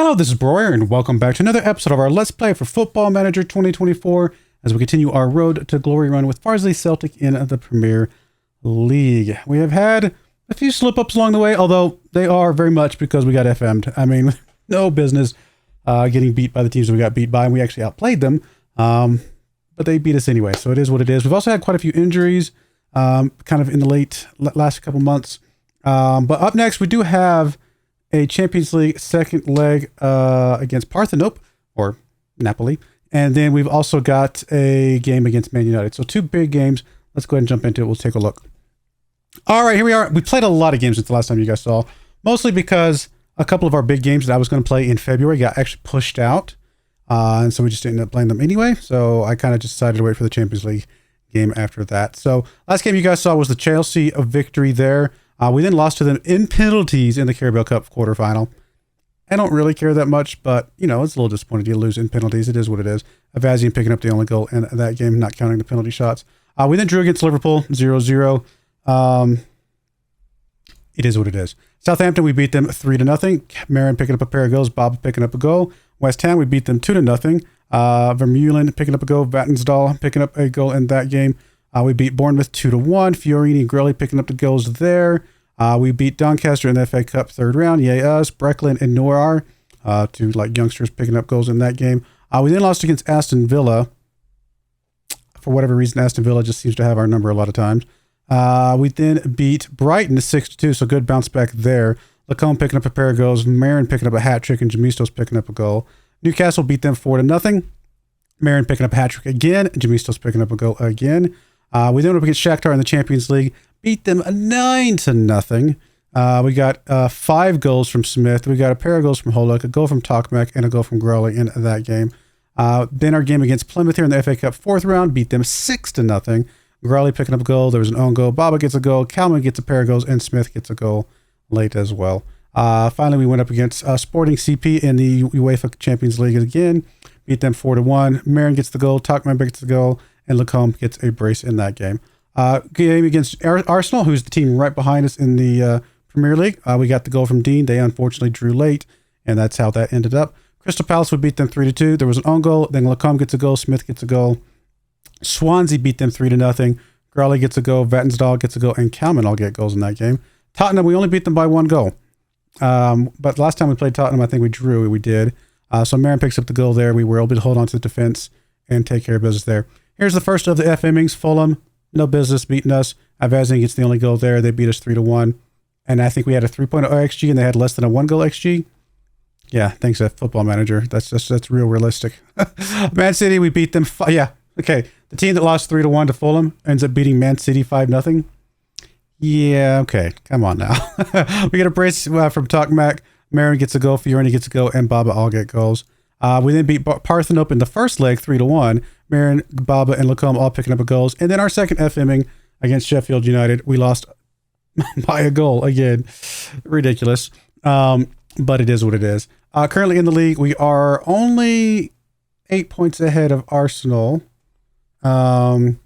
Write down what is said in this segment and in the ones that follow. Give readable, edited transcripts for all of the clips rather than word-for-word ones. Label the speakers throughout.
Speaker 1: Hello, this is Broyar, and welcome back to another episode of our Let's Play for Football Manager 2024 as we continue our road to glory run with FARSLEY CELTIC in the Premier League. We have had a few slip-ups along the way, although they are very much because we got FM'd. I mean, no business getting beat by the teams that we got beat by, and we actually outplayed them, but they beat us anyway, so it is what it is. We've also had quite a few injuries kind of in the last couple months, but up next we do have a Champions League second leg against Parthenope, or Napoli. And then we've also got a game against Man United. So two big games. Let's go ahead and jump into it. We'll take a look. All right, here we are. We played a lot of games since the last time you guys saw. Mostly because a couple of our big games that I was going to play in February got actually pushed out. And so we just ended up playing them anyway. So I kind of just decided to wait for the Champions League game after that. So last game you guys saw was the Chelsea victory there. We then lost to them in penalties in the Carabao Cup quarterfinal. I don't really care that much, but, you know, it's a little disappointing to lose in penalties. It is what it is. Avazian picking up the only goal in that game, not counting the penalty shots. We then drew against Liverpool, 0-0. It is what it is. Southampton, we beat them 3-0. Marin picking up a pair of goals. Bob picking up a goal. West Ham, we beat them 2-0. Vermeulen picking up a goal. Vatnsdal picking up a goal in that game. We beat Bournemouth 2-1. Fiorini and Grelly picking up the goals there. We beat Doncaster in the FA Cup third round. Yay us. Brecklin and Noir, two like youngsters picking up goals in that game. We then lost against Aston Villa. For whatever reason, Aston Villa just seems to have our number a lot of times. We then beat Brighton 6-2, so good bounce back there. Lacombe picking up a pair of goals. Marin picking up a hat trick, and Gemistos picking up a goal. Newcastle beat them 4-0. Marin picking up a hat trick again, and Gemistos picking up a goal again. We then went up against Shakhtar in the Champions League, beat them 9-0. We got 5 goals from Smith. We got a pair of goals from Holek, a goal from Tokmak, and a goal from Growley in that game. Then our game against Plymouth here in the FA Cup fourth round, beat them 6-0. Growley picking up a goal. There was an own goal. Baba gets a goal. Kalman gets a pair of goals, and Smith gets a goal late as well. Finally, we went up against Sporting CP in the UEFA Champions League again, beat them 4-1. Marin gets the goal. Tokmak gets the goal. And Lacombe gets a brace in that game. Game against Arsenal, who's the team right behind us in the Premier League. We got the goal from Dean. They unfortunately drew late, and that's how that ended up. Crystal Palace would beat them 3-2. There was an own goal. Then Lacombe gets a goal. Smith gets a goal. Swansea beat them 3-0. Growley gets a goal. Vatnsdal gets a goal. And Kalman all get goals in that game. Tottenham, we only beat them by 1 goal. But last time we played Tottenham, I think we drew. We did. So Marin picks up the goal there. We were able to hold on to the defense and take care of business there. Here's the first of the FMings. Fulham, no business beating us. Avazian gets the only goal there. They beat us 3-1. And I think we had a 3.0 XG, and they had less than a 1 goal XG. Yeah, thanks to Football Manager. That's real realistic. Man City, we beat them. Yeah, okay. The team that lost 3-1 to Fulham ends up beating Man City 5-0. Yeah, okay. Come on now. We get a brace from Tokmak. Marin gets a goal. Fiorini gets a goal, and Baba all get goals. We then beat Parthenope in the first leg 3-1. Marin, Baba, and Lacombe all picking up goals. And then our second FMing against Sheffield United, we lost by a goal again. Ridiculous. But it is what it is. Currently in the league, we are only 8 points ahead of Arsenal. I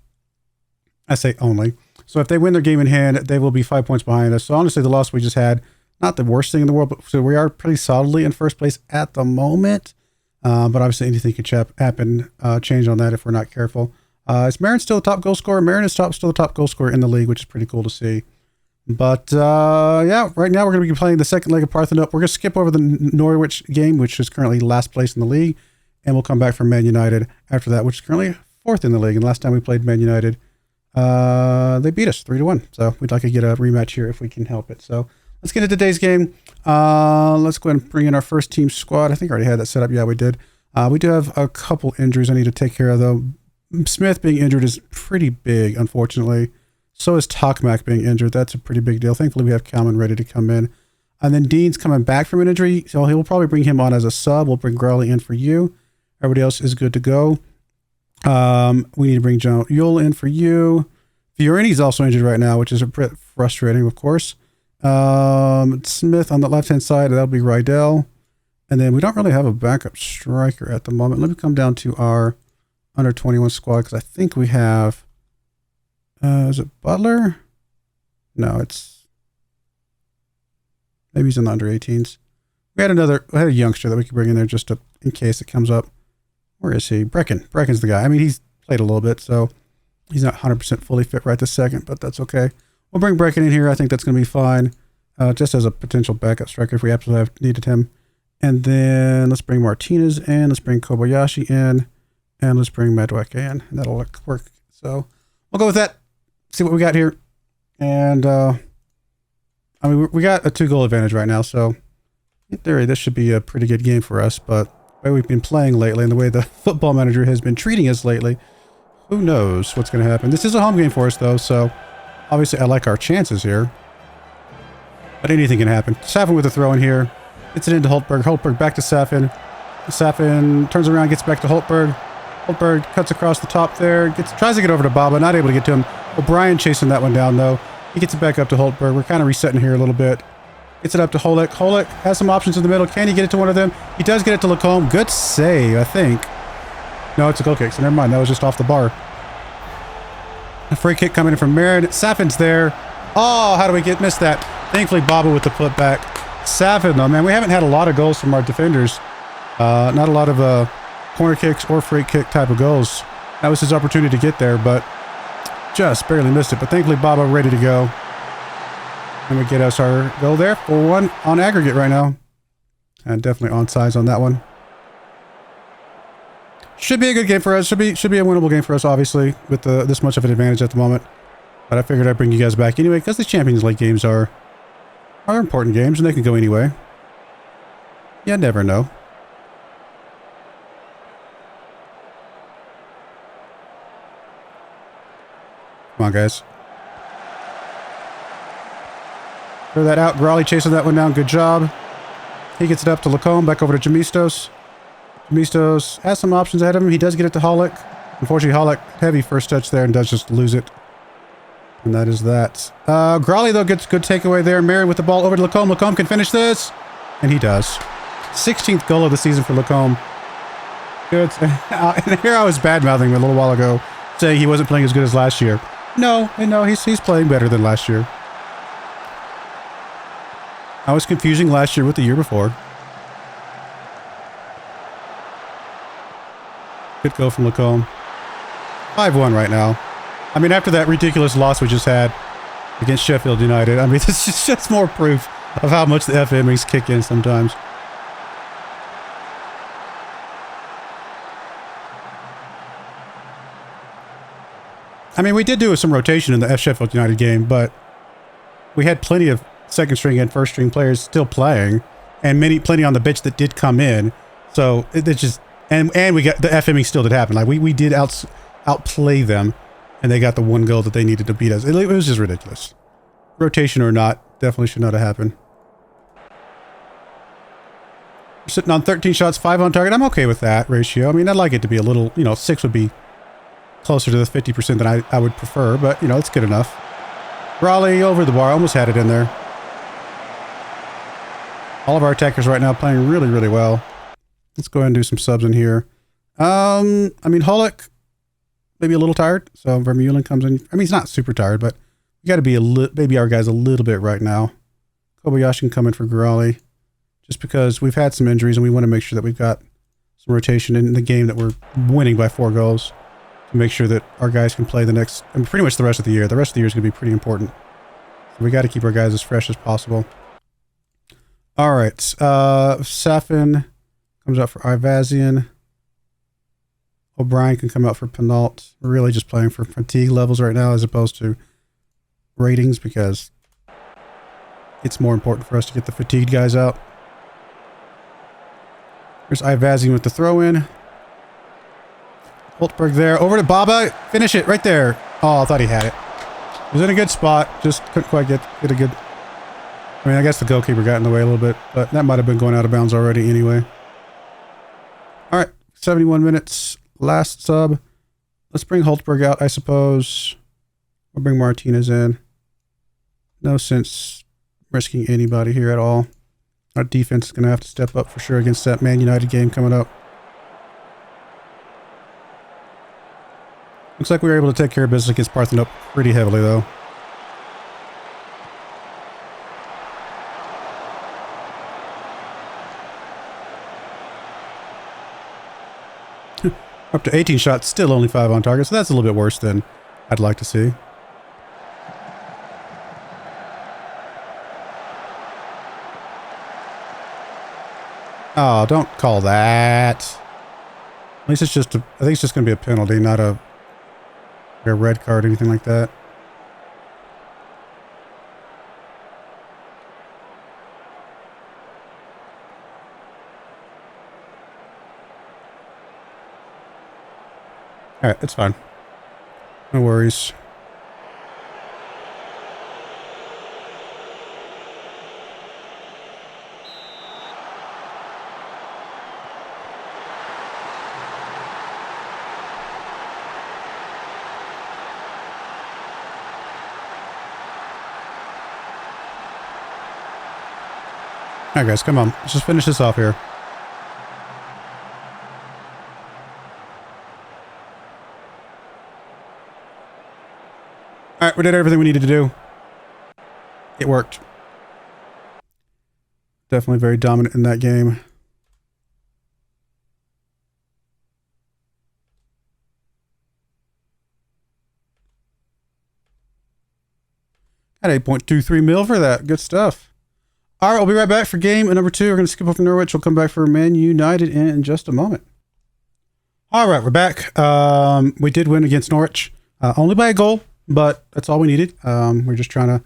Speaker 1: say only. So if they win their game in hand, they will be 5 points behind us. So honestly, the loss we just had, not the worst thing in the world, but so we are pretty solidly in first place at the moment. But obviously anything could happen, change on that if we're not careful. Is Marin still the top goal scorer? Marin is still the top goal scorer in the league, which is pretty cool to see. But yeah, right now we're going to be playing the second leg of Parthenope. We're going to skip over the Norwich game, which is currently last place in the league. And we'll come back from Man United after that, which is currently fourth in the league. And last time we played Man United, they beat us 3-1. So we'd like to get a rematch here if we can help it. So let's get into today's game. Let's go ahead and bring in our first team squad. I think I already had that set up. Yeah, we did. We do have a couple injuries I need to take care of, though. Smith being injured is pretty big, unfortunately. So is Tokmak being injured. That's a pretty big deal. Thankfully, we have Kalman ready to come in. And then Dean's coming back from an injury, so he'll probably bring him on as a sub. We'll bring Growley in for you. Everybody else is good to go. We need to bring John Yule in for you. Fiorini's also injured right now, which is a bit frustrating, of course. Smith on the left-hand side, that'll be Rydell. And then we don't really have a backup striker at the moment. Let me come down to our under 21 squad, because I think we have, is it Butler? No, it's, maybe he's in the under 18s. We had a youngster that we could bring in there just to, in case it comes up. Where is he? Brecken's the guy. I mean, he's played a little bit, so he's not 100% fully fit right this second, but that's okay. We'll bring Brecken in here. I think that's going to be fine. Just as a potential backup striker if we absolutely have needed him. And then let's bring Martinez in. Let's bring Kobayashi in. And let's bring Madueke in. And that'll work. So we'll go with that. See what we got here. And I mean, we got a 2-goal advantage right now. So in theory, this should be a pretty good game for us. But the way we've been playing lately and the way the football manager has been treating us lately, who knows what's going to happen. This is a home game for us, though. So obviously, I like our chances here. But anything can happen. Safin with a throw in here. Gets it into Hultberg. Hultberg back to Safin. Safin turns around, gets back to Hultberg. Hultberg cuts across the top there. Tries to get over to Baba. Not able to get to him. O'Brien chasing that one down, though. He gets it back up to Hultberg. We're kind of resetting here a little bit. Gets it up to Holik. Holik has some options in the middle. Can he get it to one of them? He does get it to Lacombe. Good save, I think. No, it's a goal kick, so never mind. That was just off the bar. A free kick coming in from Marin. Safin's there. Oh, how do we miss that? Thankfully, Baba with the putback. Safin, though, man, we haven't had a lot of goals from our defenders. Not a lot of corner kicks or free kick type of goals. That was his opportunity to get there, but just barely missed it. But thankfully, Baba ready to go. And we get us our goal there. 4-1 on aggregate right now. And definitely on sides on that one. Should be a good game for us. Should be a winnable game for us, obviously, with this much of an advantage at the moment. But I figured I'd bring you guys back anyway, because the Champions League games are important games, and they can go anyway. You never know. Come on, guys. Throw that out. Grawley chasing that one down. Good job. He gets it up to Lacombe. Back over to Jamistos. Jamistos has some options ahead of him. He does get it to Holik. Unfortunately, Holik, heavy first touch there and does just lose it. And that is that. Grawley, though, gets good takeaway there. Marin with the ball over to Lacombe. Lacombe can finish this. And he does. 16th goal of the season for Lacombe. Good. And here I was bad-mouthing a little while ago, saying he wasn't playing as good as last year. No, he's playing better than last year. I was confusing last year with the year before. Good goal from Lacombe. 5-1 right now. I mean, after that ridiculous loss we just had against Sheffield United, I mean, this is just more proof of how much the FMEs kick in sometimes. I mean, we did do some rotation in the Sheffield United game, but we had plenty of second string and first string players still playing, and plenty on the bench that did come in. So it just and we got the FME still did happen. Like we did outplay them, and they got the one goal that they needed to beat us. It was just ridiculous. Rotation or not, definitely should not have happened. We're sitting on 13 shots, 5 on target. I'm okay with that ratio. I mean, I'd like it to be a little, 6 would be closer to the 50% than I would prefer, but, it's good enough. Raleigh over the bar, almost had it in there. All of our attackers right now playing really, really well. Let's go ahead and do some subs in here. I mean, Holik, maybe a little tired, so Vermeulen comes in. I mean, he's not super tired, but we got to be maybe our guys a little bit right now. Kobayashi can come in for Gurali, just because we've had some injuries and we want to make sure that we've got some rotation in the game that we're winning by 4 goals to make sure that our guys can play pretty much the rest of the year. The rest of the year is going to be pretty important. So we got to keep our guys as fresh as possible. All right. Safin comes out for Ivazian. O'Brien can come out for Penalt. We're really just playing for fatigue levels right now as opposed to ratings because it's more important for us to get the fatigued guys out. There's Ivazian with the throw in. Holtberg there. Over to Baba. Finish it right there. Oh, I thought he had it. He was in a good spot. Just couldn't quite get a good... I mean, I guess the goalkeeper got in the way a little bit, but that might have been going out of bounds already anyway. All right. 71 minutes. Last sub. Let's bring Holtberg out, I suppose. We'll bring Martinez in. No sense risking anybody here at all. Our defense is going to have to step up for sure against that Man United game coming up. Looks like we were able to take care of business against Parthenon pretty heavily, though. Up to 18 shots, still only 5 on target, so that's a little bit worse than I'd like to see. Oh, don't call that. At least it's just I think it's just going to be a penalty, not a red card or anything like that. Alright, it's fine. No worries. Alright guys, come on. Let's just finish this off here. Alright, we did everything we needed to do. It worked. Definitely very dominant in that game. Got 8.23 mil for that. Good stuff. All right, we'll be right back for game number 2. We're going to skip over Norwich. We'll come back for Man United in just a moment. All right, we're back. We did win against Norwich. Only by a goal, but that's all we needed. We're just trying to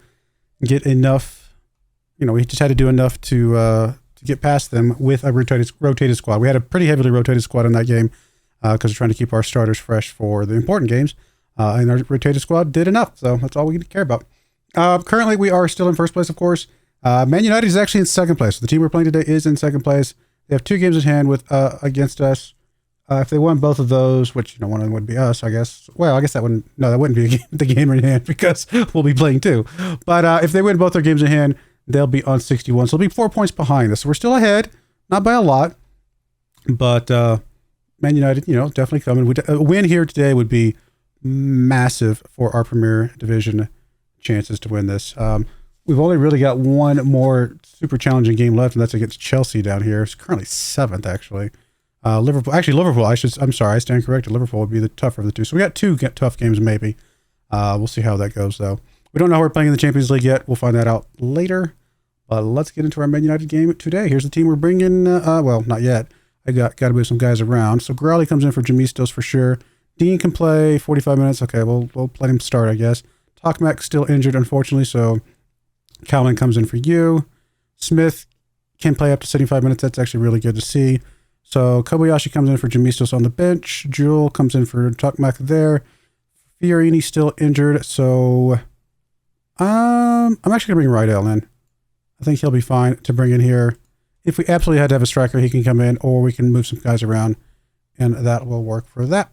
Speaker 1: get enough. You know, we just had to do enough to get past them with a rotated squad. We had a pretty heavily rotated squad in that game because we're trying to keep our starters fresh for the important games. And our rotated squad did enough, so that's all we care about. Currently, we are still in first place, of course. Man United is actually in second place. The team we're playing today is in second place. They have 2 games in hand with against us. If they won both of those, which, you know, one of them would be us, I guess. Well, I guess that wouldn't be the game in hand because we'll be playing 2. But if they win both their games in hand, they'll be on 61. So they'll be 4 points behind us. So we're still ahead, not by a lot. But Man United, you know, definitely coming. A win here today would be massive for our Premier Division chances to win this. We've only really got one more super challenging game left, and that's against Chelsea down here. It's currently 7th, actually. Liverpool, I'm sorry, I stand corrected. Liverpool would be the tougher of the 2. So we got 2 tough games, maybe. We'll see how that goes, though. We don't know how we're playing in the Champions League yet. We'll find that out later. But let's get into our Man United game today. Here's the team we're bringing. Well, not yet. I got to move some guys around. So Growley comes in for Jamistos for sure. Dean can play 45 minutes. Okay, we'll let him start, I guess. Tokmak's still injured, unfortunately, so Calvin comes in for you. Smith can play up to 75 minutes. That's actually really good to see. So Kobayashi comes in for Jamistos on the bench. Jewel comes in for Tokmak there. Fiorini still injured, so I'm actually going to bring Rydell in. I think he'll be fine to bring in here. If we absolutely had to have a striker, he can come in, or we can move some guys around, and that will work for that.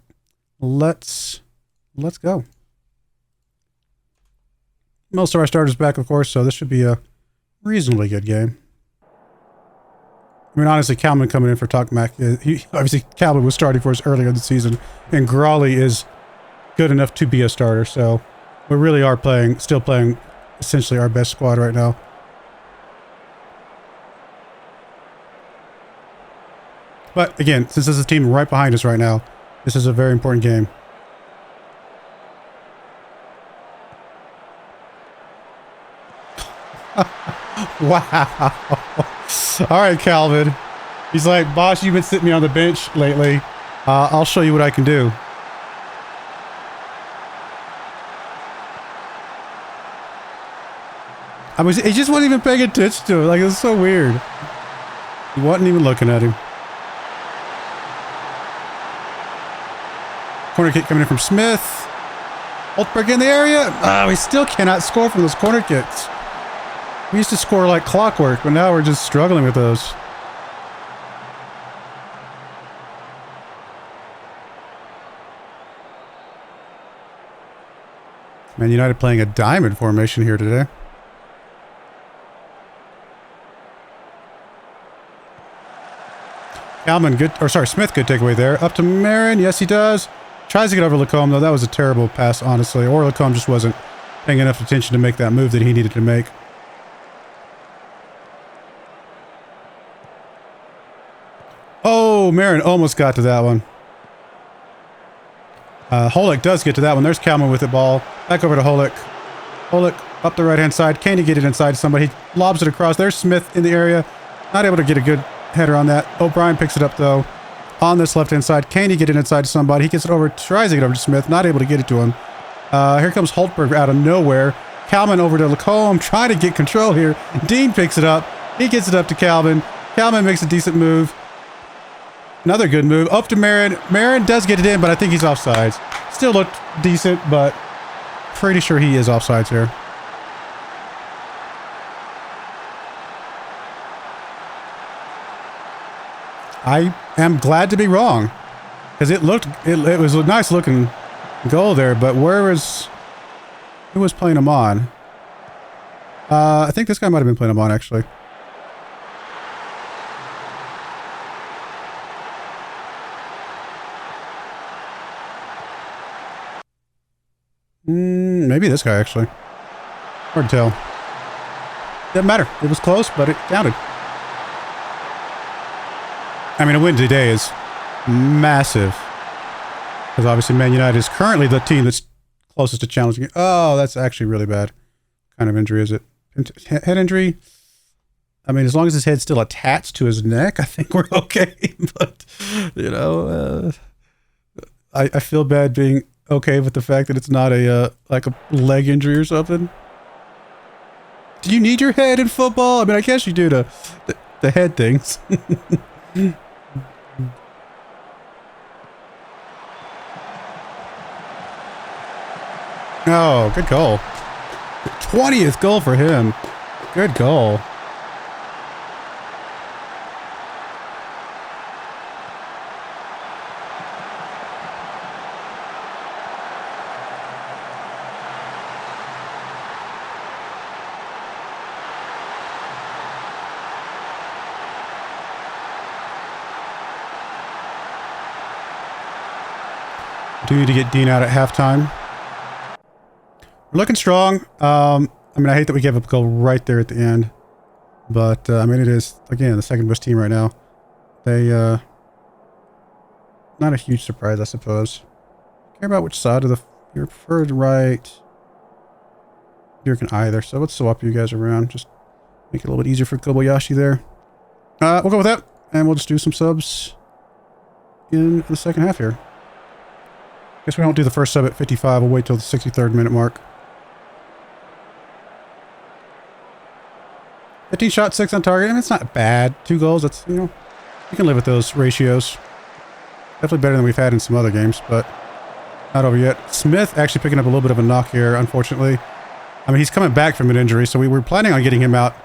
Speaker 1: Let's go. Most of our starters back, of course, so this should be a reasonably good game. I mean, honestly, Calvin coming in for Tokmak. Obviously, Calvin was starting for us earlier in the season, and Grawley is good enough to be a starter, so we really are still playing essentially our best squad right now. But again, since this is a team right behind us right now, this is a very important game. Wow. All right, Calvin. He's like, boss, you've been sitting me on the bench lately. I'll show you what I can do. He just wasn't even paying attention to it. Like, it was so weird. He wasn't even looking at him. Corner kick coming in from Smith. Holtberg in the area. Oh, we still cannot score from those corner kicks. We used to score like clockwork, but now we're just struggling with those. Man United playing a diamond formation here today. Smith, good takeaway there. Up to Marin. Yes, he does. Tries to get over Lacombe, though. That was a terrible pass, honestly. Or Lacombe just wasn't paying enough attention to make that move that he needed to make. Oh, Marin almost got to that one. Holick does get to that one. There's Kalman with the ball. Back over to Holick. Holick up the right-hand side. Can he get it inside somebody? He lobs it across. There's Smith in the area. Not able to get a good header on that. O'Brien picks it up, though. On this left-hand side. Can he get it inside somebody? He gets it over. Tries to get over to Smith. Not able to get it to him. Here comes Holtberg out of nowhere. Kalman over to Lacombe. Trying to get control here. Dean picks it up. He gets it up to Kalman. Kalman makes a decent move. Another good move. Up to Marin. Marin does get it in, but I think he's offsides. Still looked decent, but pretty sure he is offsides here. I am glad to be wrong, because it was a nice looking goal there, but who was playing him on? I think this guy might have been playing him on, actually. Maybe this guy, actually. Hard to tell. Doesn't matter. It was close, but it counted. I mean, a win today is massive. Because obviously Man United is currently the team that's closest to challenging it. Oh, that's actually really bad. What kind of injury is it? Head injury? I mean, as long as his head's still attached to his neck, I think we're okay. But, you know, I feel bad being okay with the fact that it's not like a leg injury or something. Do you need your head in football? I mean, I guess you do the head things. Oh, good goal. 20th goal for him. Good goal. Do need to get Dean out at halftime. We're looking strong. I mean, I hate that we gave up a goal right there at the end. But, I mean, it is, again, the second best team right now. They, not a huge surprise, I suppose. Care about which side of your preferred right. You can either. So let's swap you guys around. Just make it a little bit easier for Kobayashi there. We'll go with that. And we'll just do some subs in the second half here. Guess we don't do the first sub at 55. We'll wait till the 63rd minute mark. 15 shots, 6 on target. I mean, it's not bad. 2 goals. That's, you know, you can live with those ratios. Definitely better than we've had in some other games, but not over yet. Smith actually picking up a little bit of a knock here, unfortunately. I mean, he's coming back from an injury, so we were planning on getting him out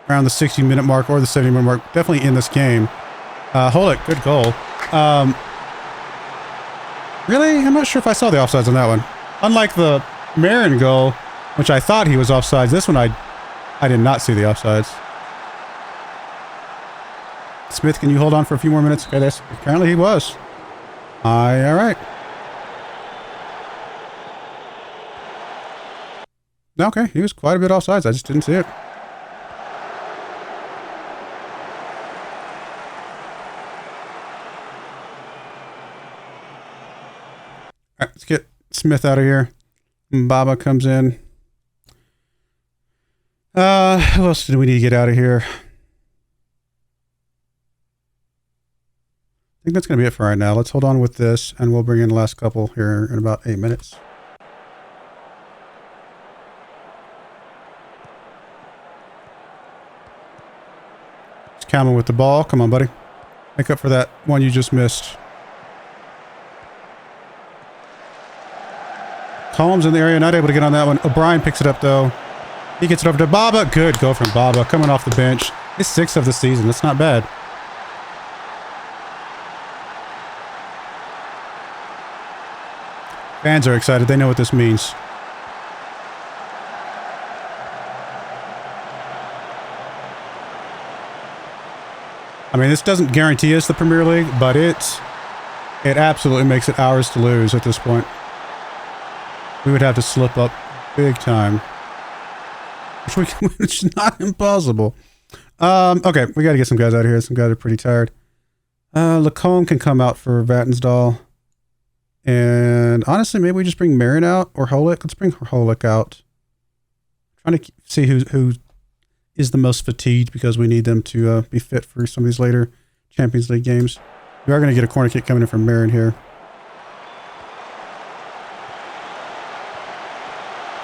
Speaker 1: around the 60-minute mark or the 70-minute mark. Definitely in this game. Holick, good goal. Really? I'm not sure if I saw the offsides on that one. Unlike the Marin goal, which I thought he was offsides, this one I did not see the offsides. Smith, can you hold on for a few more minutes? Okay, apparently he was. All right. Okay, he was quite a bit offsides. I just didn't see it. All right, let's get Smith out of here. Baba comes in. Who else do we need to get out of here? I think that's going to be it for right now. Let's hold on with this, and we'll bring in the last couple here in about 8 minutes. It's Kalman with the ball. Come on, buddy. Make up for that one you just missed. Combs in the area, not able to get on that one. O'Brien picks it up, though. He gets it over to Baba. Good go from Baba, coming off the bench. His 6th of the season. That's not bad. Fans are excited. They know what this means. I mean, this doesn't guarantee us the Premier League, but it absolutely makes it ours to lose at this point. We would have to slip up big time. Which is not impossible. Okay, we got to get some guys out of here. Some guys are pretty tired. Lacombe can come out for Vatnsdal. And honestly, maybe we just bring Marin out or Holik. Let's bring Holik out. Trying to see who is the most fatigued because we need them to be fit for some of these later Champions League games. We are going to get a corner kick coming in from Marin here.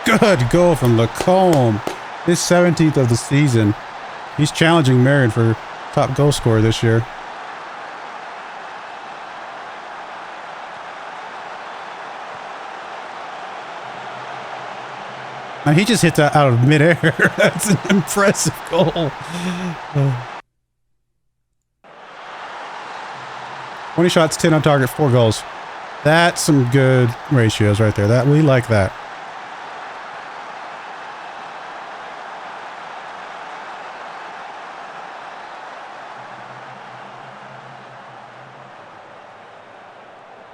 Speaker 1: Good goal from Lacombe. His 17th of the season. He's challenging Marin for top goal scorer this year. And he just hit that out of midair. That's an impressive goal. 20 shots, 10 on target, 4 goals. That's some good ratios right there. That we like that.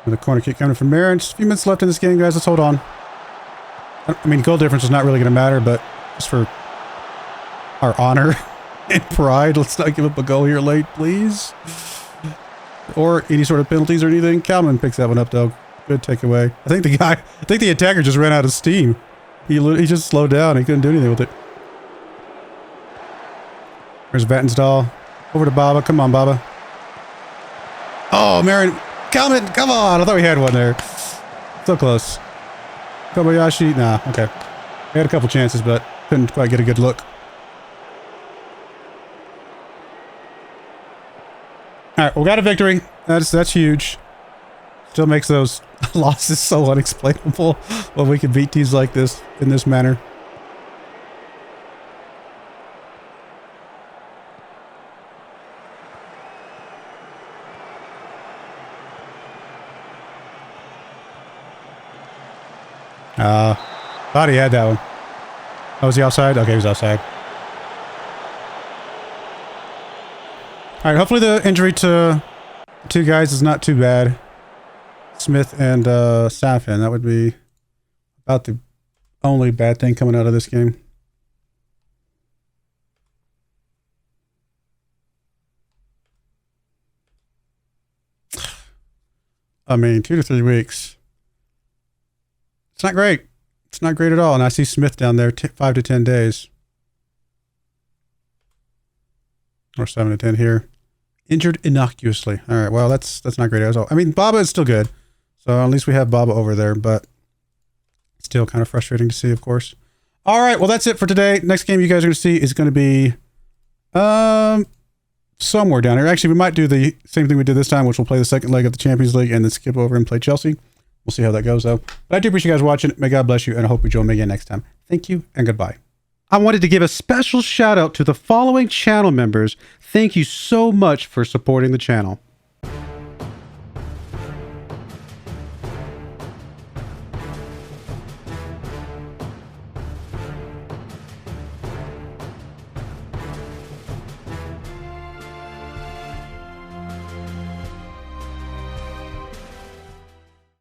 Speaker 1: With a corner kick coming from Marin. Just a few minutes left in this game, guys. Let's hold on. I mean, goal difference is not really going to matter, but just for our honor and pride, let's not give up a goal here late, please. Or any sort of penalties or anything. Kalman picks that one up, though. Good takeaway. I think the attacker just ran out of steam. He just slowed down. He couldn't do anything with it. There's Vatnsdal. Over to Baba. Come on, Baba. Oh, Marin. Kalman, come on. I thought we had one there. So close. Kobayashi, nah, okay. We had a couple chances, but couldn't quite get a good look. Alright, we got a victory. That's huge. Still makes those losses so unexplainable when we can beat teams like this in this manner. Thought he had that one. Oh, was he outside? Okay, he was outside. Alright, hopefully the injury to the two guys is not too bad. Smith and Safin. That would be about the only bad thing coming out of this game. I mean, 2 to 3 weeks. It's not great. It's not great at all. And I see Smith down there, 5 to 10 days. Or 7 to 10 here. Injured innocuously. All right, well, that's not great at all. I mean, Baba is still good. So at least we have Baba over there, but still kind of frustrating to see, of course. All right, well, that's it for today. Next game you guys are going to see is going to be somewhere down here. Actually, we might do the same thing we did this time, which we'll play the second leg of the Champions League and then skip over and play Chelsea. We'll see how that goes, though. But I do appreciate you guys watching. May God bless you, and I hope you join me again next time. Thank you, and goodbye. I wanted to give a special shout out to the following channel members. Thank you so much for supporting the channel.